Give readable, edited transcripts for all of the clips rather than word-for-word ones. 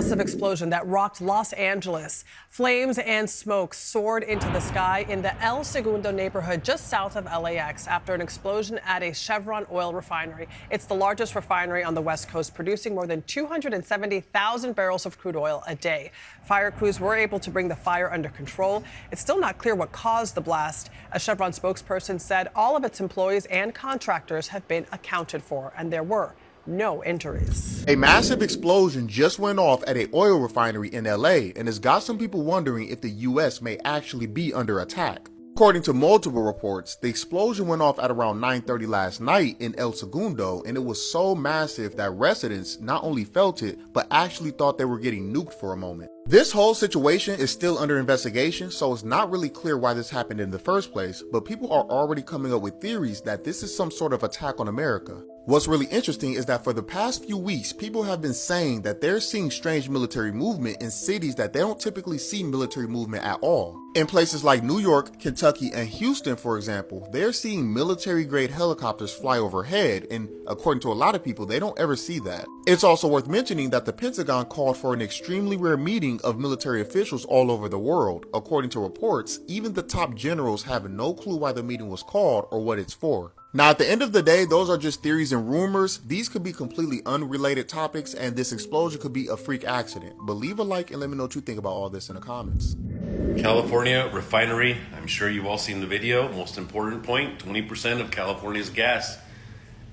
massive explosion that rocked Los Angeles. Flames and smoke soared into the sky in the El Segundo neighborhood just south of LAX after an explosion at a Chevron oil refinery. It's the largest refinery on the West Coast, producing more than 270,000 barrels of crude oil a day. Fire crews were able to bring the fire under control. It's still not clear what caused the blast. A Chevron spokesperson said all of its employees and contractors have been accounted for, and there were no injuries. A massive explosion just went off at an oil refinery in LA, and has got some people wondering if the US may actually be under attack. According to multiple reports, the explosion went off at around 9:30 last night in El Segundo, and it was so massive that residents not only felt it, but actually thought they were getting nuked for a moment. This whole situation is still under investigation, so it's not really clear why this happened in the first place, but people are already coming up with theories that this is some sort of attack on America. What's really interesting is that for the past few weeks, people have been saying that they're seeing strange military movement in cities that they don't typically see military movement at all. In places like New York, Kentucky, and Houston, for example, they're seeing military-grade helicopters fly overhead, and according to a lot of people, they don't ever see that. It's also worth mentioning that the Pentagon called for an extremely rare meeting of military officials all over the world. According to reports, even the top generals have no clue why the meeting was called or what it's for. Now, at the end of the day, those are just theories and rumors. These could be completely unrelated topics, and this explosion could be a freak accident. But leave a like and let me know what you think about all this in the comments. California refinery, I'm sure you've all seen the video. Most important point, 20% of California's gas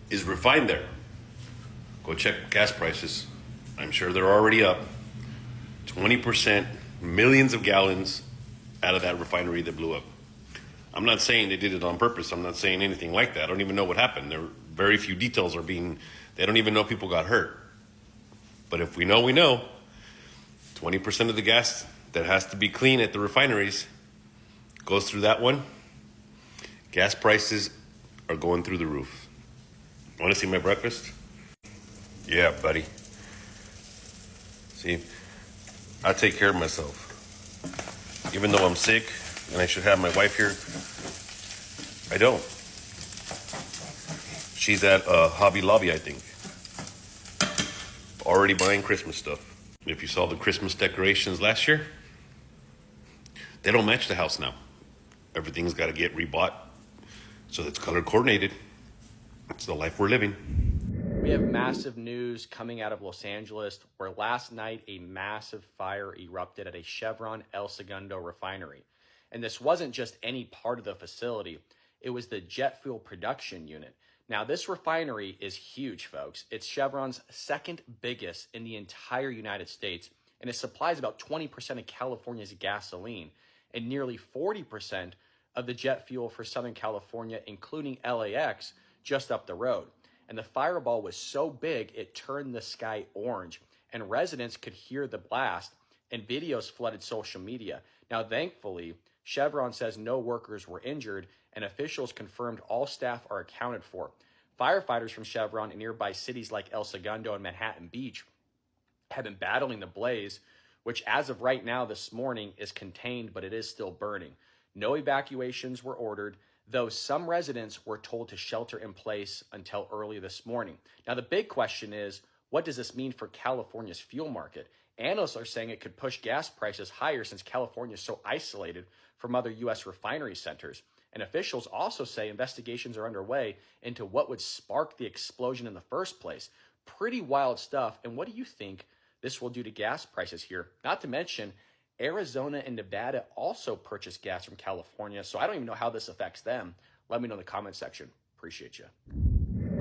is refined there. Go check gas prices. I'm sure they're already up. 20%, millions of gallons out of that refinery that blew up. I'm not saying they did it on purpose. I'm not saying anything like that. I don't even know what happened. There are very few details they don't even know people got hurt. But if we know, we know. 20% of the gas that has to be clean at the refineries goes through that one. Gas prices are going through the roof. Want to see my breakfast? Yeah, buddy. See, I take care of myself. Even though I'm sick and I should have my wife here, I don't. She's at Hobby Lobby, I think. Already buying Christmas stuff. If you saw the Christmas decorations last year, they don't match the house now. Everything's got to get rebought so it's color coordinated. It's the life we're living. We have massive news coming out of Los Angeles, where last night a massive fire erupted at a Chevron El Segundo refinery. And this wasn't just any part of the facility, it was the jet fuel production unit. Now, this refinery is huge, folks. It's Chevron's second biggest in the entire United States, and it supplies about 20% of California's gasoline and nearly 40% of the jet fuel for Southern California, including LAX, just up the road. And the fireball was so big, it turned the sky orange, and residents could hear the blast, and videos flooded social media. Now, thankfully, Chevron says no workers were injured, and officials confirmed all staff are accounted for. Firefighters from Chevron in nearby cities like El Segundo and Manhattan Beach have been battling the blaze, which as of right now this morning is contained, but it is still burning. No evacuations were ordered, though some residents were told to shelter in place until early this morning. Now, the big question is, what does this mean for California's fuel market? Analysts are saying it could push gas prices higher since California is so isolated from other U.S. refinery centers. And officials also say investigations are underway into what would spark the explosion in the first place. Pretty wild stuff. And what do you think this will do to gas prices here? Not to mention, Arizona and Nevada also purchase gas from California, so I don't even know how this affects them. Let me know in the comment section. Appreciate you.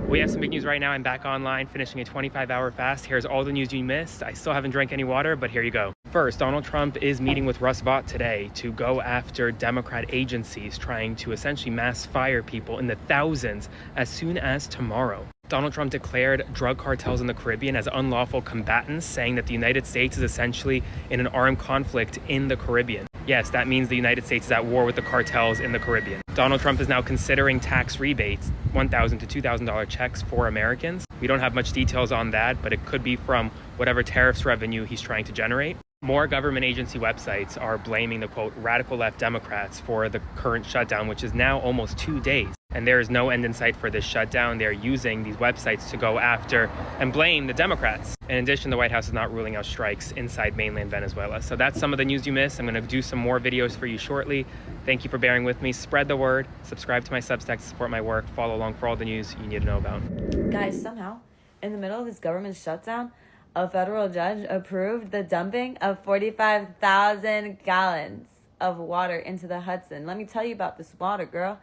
We have some big news right now. I'm back online, finishing a 25-hour fast. Here's all the news you missed. I still haven't drank any water, but here you go. First, Donald Trump is meeting with Russ Vought today to go after Democrat agencies trying to essentially mass fire people in the thousands as soon as tomorrow. Donald Trump declared drug cartels in the Caribbean as unlawful combatants, saying that the United States is essentially in an armed conflict in the Caribbean. Yes, that means the United States is at war with the cartels in the Caribbean. Donald Trump is now considering tax rebates, $1,000 to $2,000 checks for Americans. We don't have much details on that, but it could be from whatever tariffs revenue he's trying to generate. More government agency websites are blaming the, quote, radical left Democrats for the current shutdown, which is now almost 2 days. And there is no end in sight for this shutdown. They're using these websites to go after and blame the Democrats. In addition, the White House is not ruling out strikes inside mainland Venezuela. So that's some of the news you missed. I'm going to do some more videos for you shortly. Thank you for bearing with me. Spread the word. Subscribe to my Substack to support my work. Follow along for all the news you need to know about. Guys, somehow, in the middle of this government shutdown, a federal judge approved the dumping of 45,000 gallons of water into the Hudson. Let me tell you about this water, girl.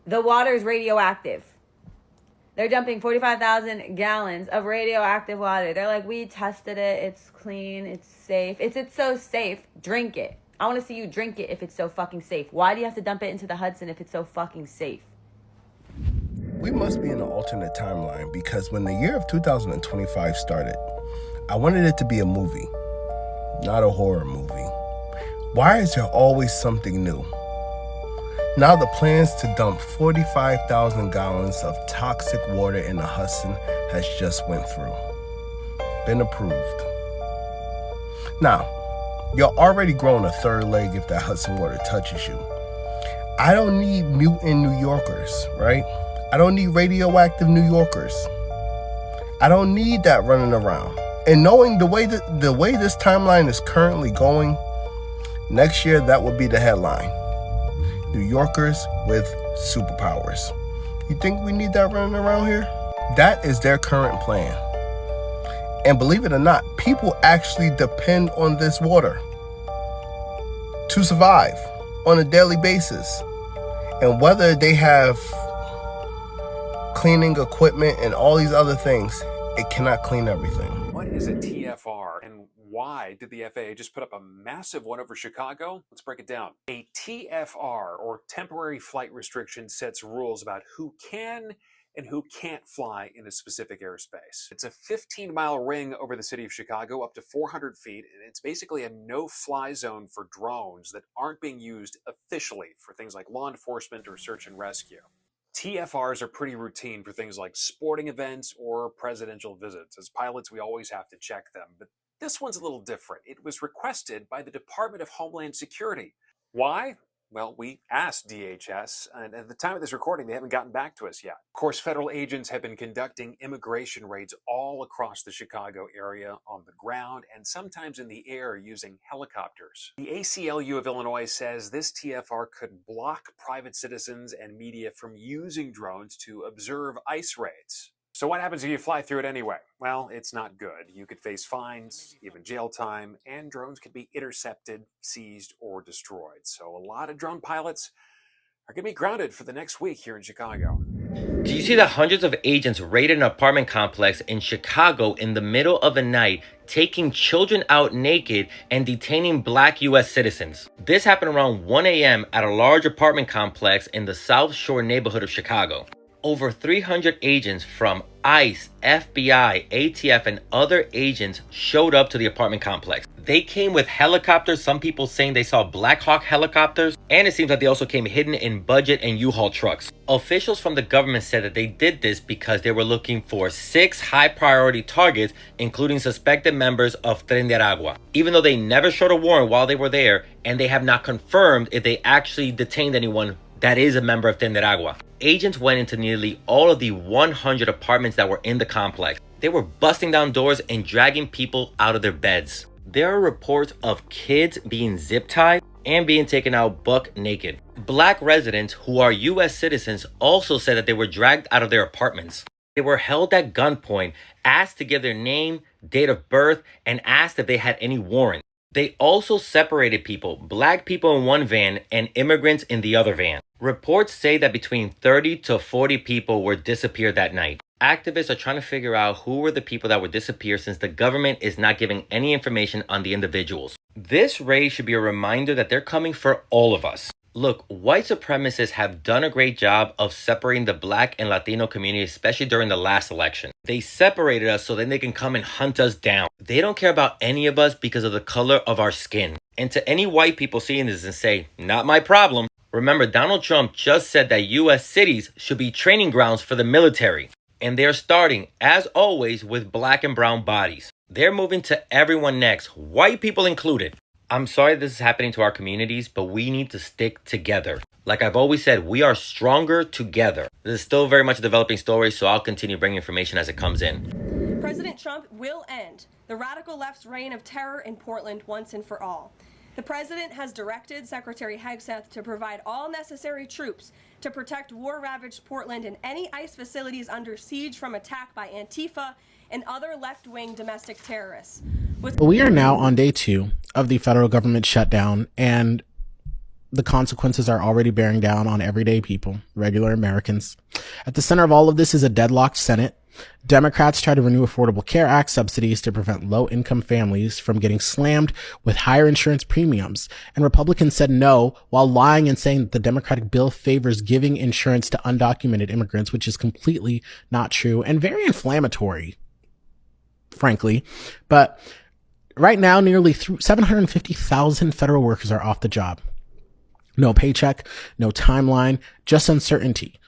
The water is radioactive. They're dumping 45,000 gallons of radioactive water. They're like, we tested it. It's clean. It's safe. It's so safe. Drink it. I want to see you drink it if it's so fucking safe. Why do you have to dump it into the Hudson if it's so fucking safe? We must be in an alternate timeline because when the year of 2025 started, I wanted it to be a movie, not a horror movie. Why is there always something new? Now the plans to dump 45,000 gallons of toxic water in the Hudson has just went through. Been approved. Now, you're already growing a third leg if that Hudson water touches you. I don't need mutant New Yorkers, right? I don't need radioactive New Yorkers. I don't need that running around. And knowing the way this timeline is currently going, next year that will be the headline. New Yorkers with superpowers. You think we need that running around here? That is their current plan. And believe it or not, people actually depend on this water to survive on a daily basis. And whether they have cleaning equipment and all these other things, it cannot clean everything. What is a TFR and why did the FAA just put up a massive one over Chicago? Let's break it down. A TFR, or temporary flight restriction, sets rules about who can and who can't fly in a specific airspace. It's a 15-mile ring over the city of Chicago, up to 400 feet, and it's basically a no-fly zone for drones that aren't being used officially for things like law enforcement or search and rescue. TFRs are pretty routine for things like sporting events or presidential visits. As pilots, we always have to check them, but this one's a little different. It was requested by the Department of Homeland Security. Why? Well, we asked DHS, and at the time of this recording, they haven't gotten back to us yet. Of course, federal agents have been conducting immigration raids all across the Chicago area on the ground and sometimes in the air using helicopters. The ACLU of Illinois says this TFR could block private citizens and media from using drones to observe ICE raids. So what happens if you fly through it anyway? Well, it's not good. You could face fines, even jail time, and drones could be intercepted, seized, or destroyed. So a lot of drone pilots are going to be grounded for the next week here in Chicago. Do you see that hundreds of agents raided an apartment complex in Chicago in the middle of the night, taking children out naked and detaining black U.S. citizens? This happened around 1 a.m. at a large apartment complex in the South Shore neighborhood of Chicago. Over 300 agents from ICE, FBI, ATF, and other agents showed up to the apartment complex. They came with helicopters, some people saying they saw Black Hawk helicopters, and it seems that they also came hidden in budget and U-Haul trucks. Officials from the government said that they did this because they were looking for 6 high-priority targets, including suspected members of Tren de Aragua, even though they never showed a warrant while they were there, and they have not confirmed if they actually detained anyone that is a member of Tren de Aragua. Agents went into nearly all of the 100 apartments that were in the complex. They were busting down doors and dragging people out of their beds. There are reports of kids being zip-tied and being taken out buck naked. Black residents who are U.S. citizens also said that they were dragged out of their apartments. They were held at gunpoint, asked to give their name, date of birth, and asked if they had any warrant. They also separated people, black people in one van and immigrants in the other van. Reports say that between 30 to 40 people were disappeared that night. Activists are trying to figure out who were the people that were disappeared since the government is not giving any information on the individuals. This raid should be a reminder that they're coming for all of us. Look, white supremacists have done a great job of separating the black and Latino community, especially during the last election. They separated us so then they can come and hunt us down. They don't care about any of us because of the color of our skin. And to any white people seeing this and say, not my problem, remember Donald Trump just said that U.S. cities should be training grounds for the military. And they're starting, as always, with black and brown bodies. They're moving to everyone next, white people included. I'm sorry this is happening to our communities, but we need to stick together. Like I've always said, we are stronger together. This is still very much a developing story, so I'll continue bringing information as it comes in. President Trump will end the radical left's reign of terror in Portland once and for all. The president has directed Secretary Hegseth to provide all necessary troops to protect war-ravaged Portland and any ICE facilities under siege from attack by Antifa and other left-wing domestic terrorists. We are now on day 2 of the federal government shutdown, and the consequences are already bearing down on everyday people, regular Americans. At the center of all of this is a deadlocked Senate. Democrats try to renew Affordable Care Act subsidies to prevent low-income families from getting slammed with higher insurance premiums. And Republicans said no, while lying and saying that the Democratic bill favors giving insurance to undocumented immigrants, which is completely not true and very inflammatory, frankly. But right now, nearly 750,000 federal workers are off the job. No paycheck, no timeline, just uncertainty.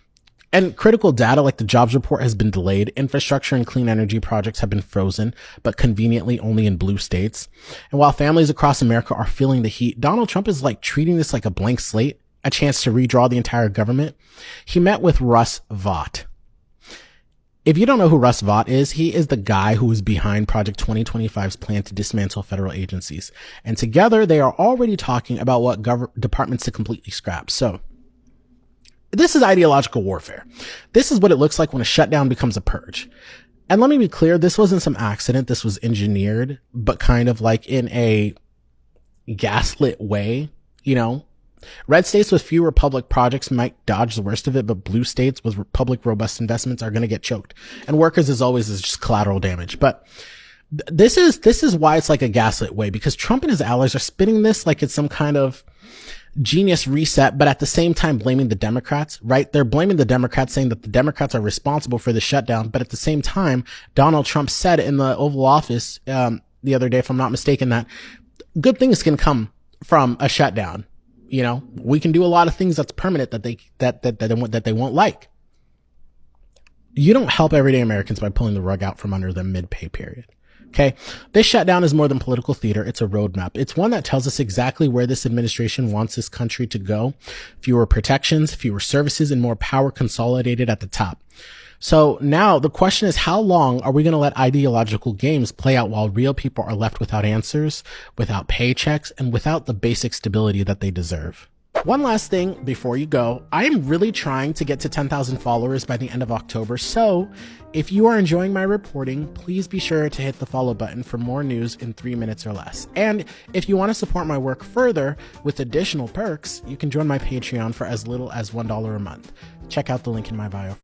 And critical data like the jobs report has been delayed. Infrastructure and clean energy projects have been frozen, but conveniently only in blue states. And while families across America are feeling the heat, Donald Trump is like treating this like a blank slate, a chance to redraw the entire government. He met with Russ Vought. If you don't know who Russ Vought is, he is the guy who is behind Project 2025's plan to dismantle federal agencies. And together, they are already talking about what departments to completely scrap. So this is ideological warfare. This is what it looks like when a shutdown becomes a purge. And let me be clear, this wasn't some accident. This was engineered, but kind of like in a gaslit way, you know? Red states with fewer public projects might dodge the worst of it, but blue states with public robust investments are going to get choked. And workers, as always, is just collateral damage. But this is why it's like a gaslit way, because Trump and his allies are spinning this like it's some kind of genius reset, but at the same time blaming the Democrats, right? They're blaming the Democrats, saying that the Democrats are responsible for the shutdown. But at the same time, Donald Trump said in the Oval Office the other day, if I'm not mistaken, that good things can come from a shutdown. You know, we can do a lot of things that's permanent that they won't like. You don't help everyday Americans by pulling the rug out from under them mid-pay period. Okay. This shutdown is more than political theater. It's a roadmap. It's one that tells us exactly where this administration wants this country to go. Fewer protections, fewer services, and more power consolidated at the top. So now the question is, how long are we going to let ideological games play out while real people are left without answers, without paychecks, and without the basic stability that they deserve? One last thing before you go, I am really trying to get to 10,000 followers by the end of October. So if you are enjoying my reporting, please be sure to hit the follow button for more news in 3 minutes or less. And if you want to support my work further with additional perks, you can join my Patreon for as little as $1 a month. Check out the link in my bio.